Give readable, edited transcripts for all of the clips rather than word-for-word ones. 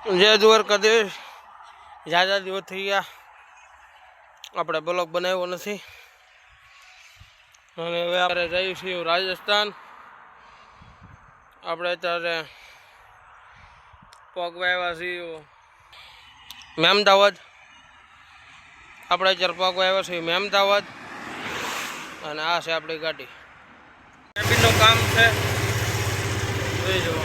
જય દ્વારકાધીશ। ઝાઝા દિવસ થઈ ગયા આપણે બ્લોગ બનાવ્યો નથી અને હવે આપણે જઈએ છીએ રાજસ્થાન। આપણે અત્યારે પગવા આવ્યા છીએ મહેમદાવાદ। આપણે અત્યારે પગવા આવ્યા છીએ મહેમદાવાદ અને આ છે આપણી ગાડી। કેબિનનું કામ છે જોઈ જુઓ।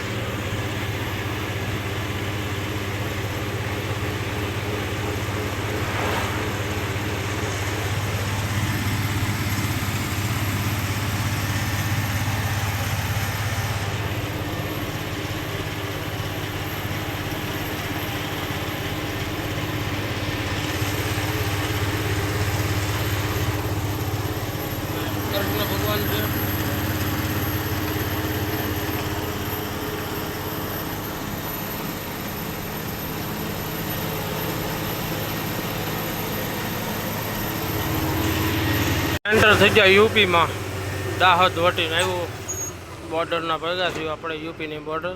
કૃષ્ણ ભગવાન છે। એન્ટર થઈ ગયા યુપીમાં। દાહોદ વટીને આવ્યું બોર્ડરના ભેગા થયું આપણે યુપીની બોર્ડર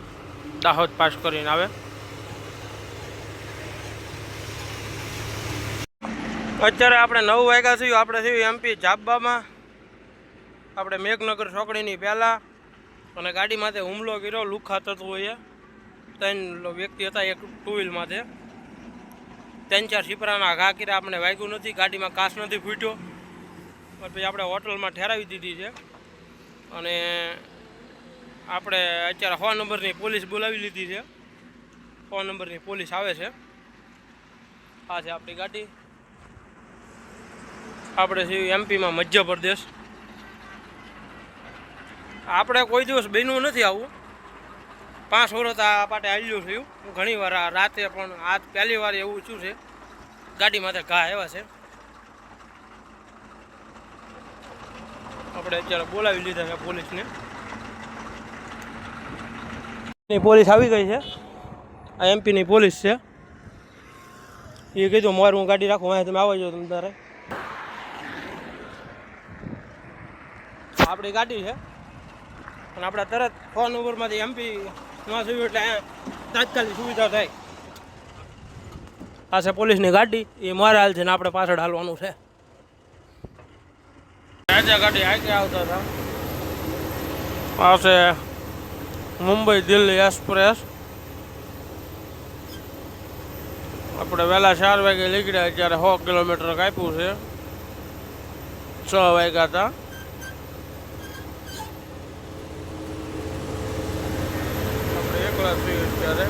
દાહોદ પાસ કરીને આવે। અત્યારે આપણે 9 વાગ્યા થયું। આપણે થયું એમપી જાબ્બામાં। આપણે મેઘનગર ચોકડીની પહેલાં અને ગાડીમાંથી હુમલો કર્યો લુખા તત્વોએ। 3 વ્યક્તિ હતા એક ટુ વ્હીલમાંથી 3-4 છીપરાના ઘા કર્યા। આપણે વાગ્યું નથી, ગાડીમાં કાચ નથી ફૂટ્યો। પછી આપણે હોટલમાં ઠેરાવી દીધી છે અને આપણે અત્યારે 100 નંબરની પોલીસ બોલાવી લીધી છે। 100 નંબરની પોલીસ આવે છે। આ છે આપણી ગાડી। આપણે છીએ એમપીમાં મધ્યપ્રદેશ। આપણે કોઈ દિવસ બન્યું નથી આવું। 5 વર્ષ આ પાટે હાલ્યું થયું ઘણી વાર રાતે, પણ આજ પહેલી વાર એવું શું છે ગાડીમાંથી ઘા આવ્યા છે। આપણે અત્યારે બોલાવી લીધા છે પોલીસને। પોલીસ આવી ગઈ છે। આ એમપીની પોલીસ છે। એ કીધું મારું હું ગાડી રાખું, અહીં તમે આવો છો તમે તારે। આપણી ગાડી છે અને આપણે તરત 100 નંબરમાંથી એમપી ના થયું એટલે અહીંયા તાત્કાલિક સુવિધા થાય। આ છે પોલીસની ગાડી, એ મારે હાલ છે ને આપણે પાછળ હાલવાનું છે। રાજા ગાડી આગળ આવતા હતા। આ છે મુંબઈ દિલ્હી એક્સપ્રેસ। આપણે વહેલા 4 વાગે નીકળ્યા, અત્યારે 100 કિલોમીટર કાપ્યું છે। 6 વાગ્યા હતા। આપણે એકલા છીએ અત્યારે।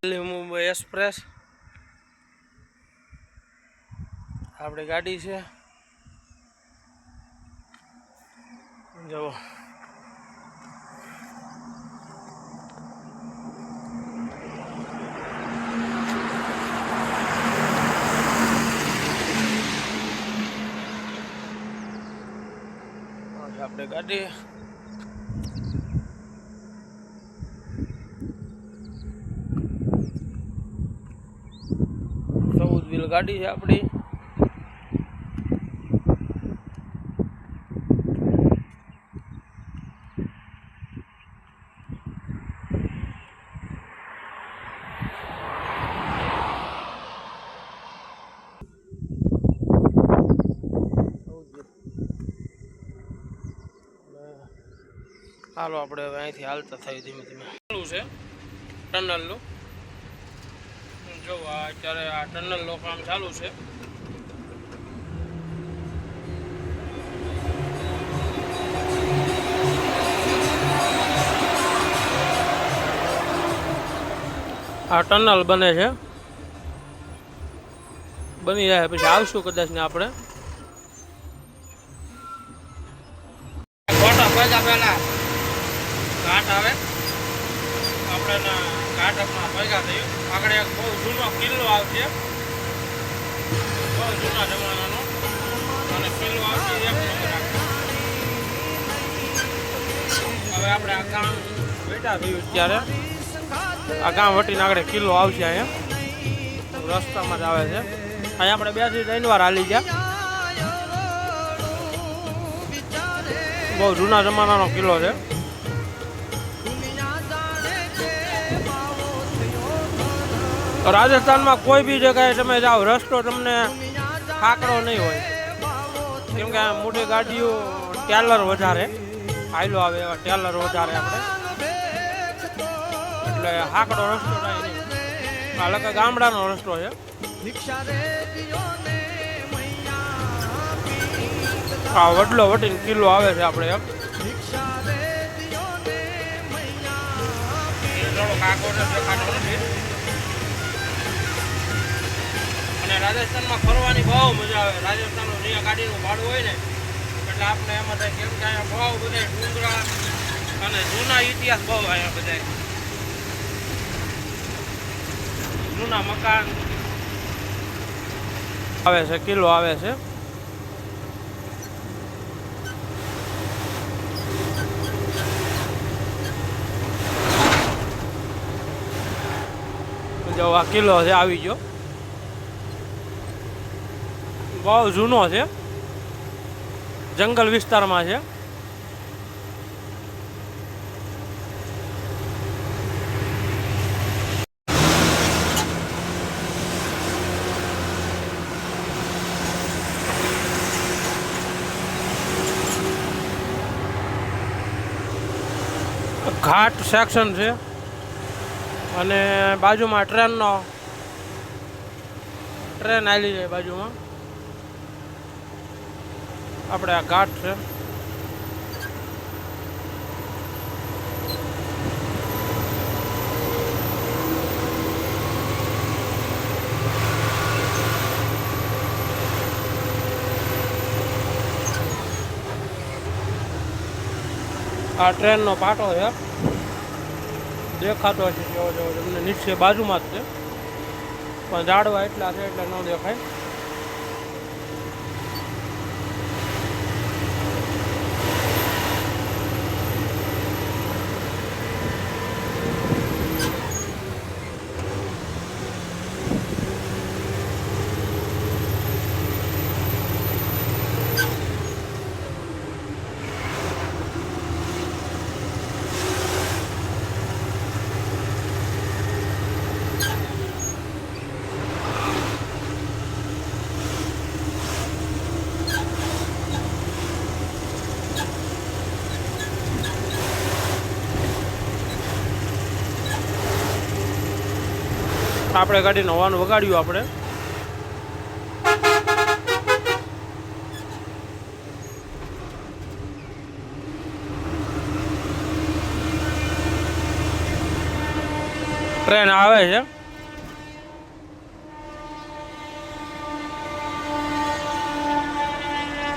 દિલ્હી મુંબઈ એક્સપ્રેસ આપણી ગાડી છે જુઓ। આપણે ગાડી 14 વ્હીલ ગાડી છે આપણી। હાલો આપણે હવે અહીંથી હાલતા થઈ ધીમે ધીમે। ચાલુ છે ટનલનું, જો અત્યારે આ ટનલનું કામ ચાલુ છે। આ ટનલ બને છે, બની જાય પછી આવશું કદાચ ને આપણે। વાગ્યા પહેલા ઘાટ આવે આપણે ઘાટમાં ભેગા થયું. આગળ એક બહુ જૂનો કિલ્લો આવશે, બહુ જૂના જમાનાનો, અને કિલ્લો આવશે એક નંબર આવે. હવે આપણે આ ગામ બેઠા થયું ત્યારે આ ગામ વટીને આગળ કિલ્લો આવશે. અહીંયા રસ્તામાં જ આવે છે. અહીંયા આપણે 2 થી 3 વાર હાલી ગયા. બહુ જૂના જમાનાનો કિલ્લો છે. રાજસ્થાનમાં કોઈ બી જગ્યાએ તમે જાઓ રસ્તો તમને ખાકડો નહીં હોય, કેમ કે મોટી ગાડીઓ ટેલર વધારે હાઈલો આવે એવા ટેલર વધારે આપણે, એટલે હાકડો રસ્તો થાય નહીં. અલગ ગામડાનો રસ્તો છે. હા, વડલો વટીને કિલ્લો આવે છે આપણે એક. અને રાજસ્થાનમાં ફરવાની બહુ મજા આવે. રાજસ્થાનનું અહીંયા ગાડીનું ભાડું હોય ને એટલે આપણે એમાં થાય, કેમ કે અહીંયા બહુ બધા ડુંગરા અને જૂના ઇતિહાસ બહુ અહીંયા બધા જૂના મકાન આવે છે. કિલ્લો આવે છે. જો આ કિલ્લો છે, આવી ગયો. બહુ જૂનો છે, જંગલ વિસ્તારમાં છે. ઘાટ સેક્શન છે અને બાજુમાં ટ્રેન આવેલી છે. બાજુમાં આપણે આ ઘાટ છે. આ ટ્રેનનો પાટો છે, દેખાતો હશે જેવો જેવો તમને નીચે બાજુમાં જ છે, પણ ઝાડવા એટલા છે એટલે ન દેખાય. આપણે ગાડીનો હોર્ન વગાડ્યું આપણે. ટ્રેન આવે છે.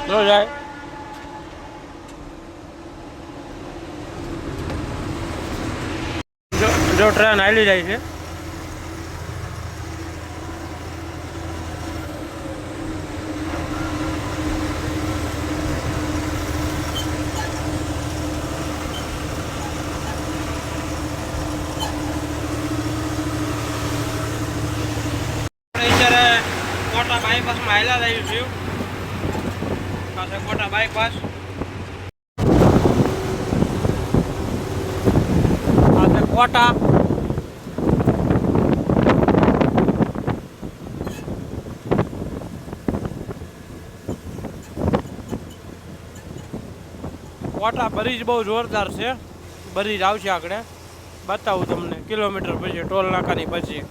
જો જાય જો ટ્રેન હાલી જાય છે. કોટા બાયપાસમાં હાલ્યા રહ્યું છું. પાસે કોટા બાયપાસ, પાસે કોટા. કોટા બ્રિજ બહુ જોરદાર છે. બ્રિજ આવશે આગળ, બતાવું તમને કિલોમીટર પછી, ટોલ નાકાની પછી.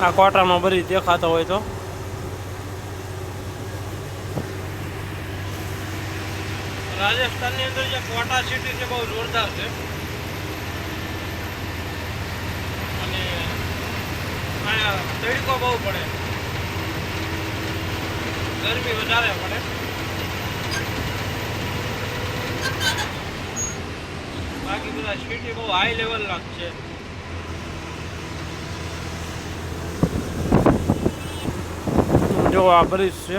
આ કોટાનો બ્રિજ દેખાતો હોય તો રાજસ્થાનની અંદર જે કોટા સિટી છે બહુ જોરદાર છે અને અહીંયા તડકો બહુ પડે, ગરમી વધારે પડે. બાકી બધા સિટી બહુ હાઈ લેવલ ના છે. જો આ બ્રિજ છે,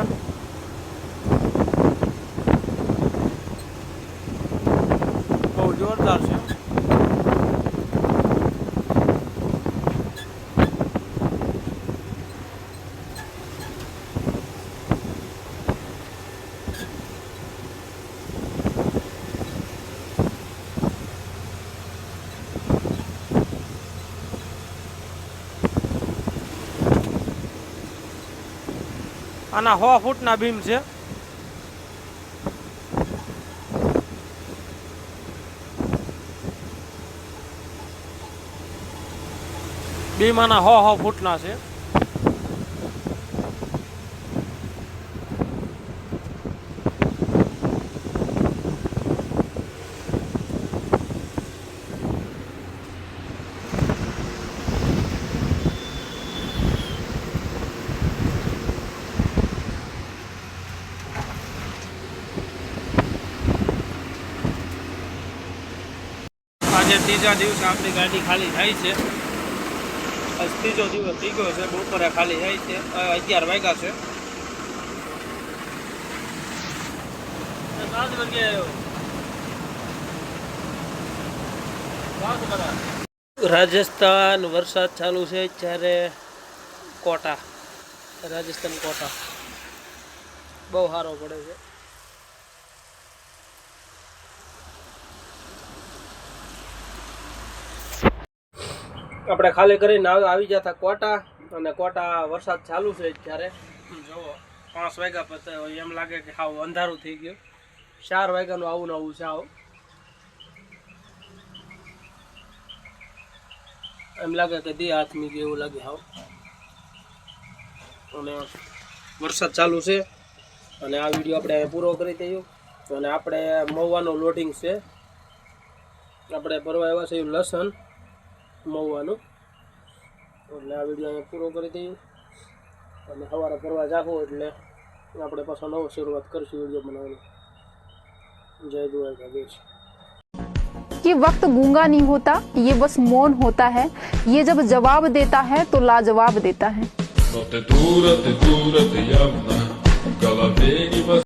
બહુ જોરદાર છે. આના 100 ફૂટના બીમ છે. બીમ આના 100 ફૂટના છે. આજે ત્રીજા દિવસે આપણી ગાડી ખાલી થાય છે. આજ ત્રીજો દિવસ થઈ ગયો છે, બપોરે ખાલી થાય છે. 11 વાગ્યા છે. 7 વાગે આવ્યો. રાજસ્થાન વરસાદ ચાલુ છે ત્યારે કોટા, રાજસ્થાન કોટા બહુ સારો પડે છે. આપણે ખાલી કરીને આવી જતા કોટા, અને કોટા વરસાદ ચાલુ છે ત્યારે જુઓ 5 વાગ્યા પછી એમ લાગે કે હાવ અંધારું થઈ ગયું. 4 વાગ્યાનું આવું ને આવું છે. આવું એમ લાગે કે દી હાથમી ગયું એવું લાગે હાવ. અને વરસાદ ચાલુ છે અને આ વિડીયો આપણે પૂરો કરી દઈએ. અને આપણે મહુવાનું લોડિંગ છે, આપણે ભરવા આવ્યા છે લસણ મહુવાનું. એટલે આ વિડીયો અહીંયા પૂરો કરી દઈએ અને સવારે ફરવા જાઓ એટલે આપણે પાછો નવો શરૂઆત કરીશું વિડીયો બનાવવાની. જય દ્વારકાધીશ. ये वक्त गूंगा नहीं होता, ये बस मौन होता है. ये जब जवाब देता है तो लाजवाब देता है. Но ты дура явно, в голове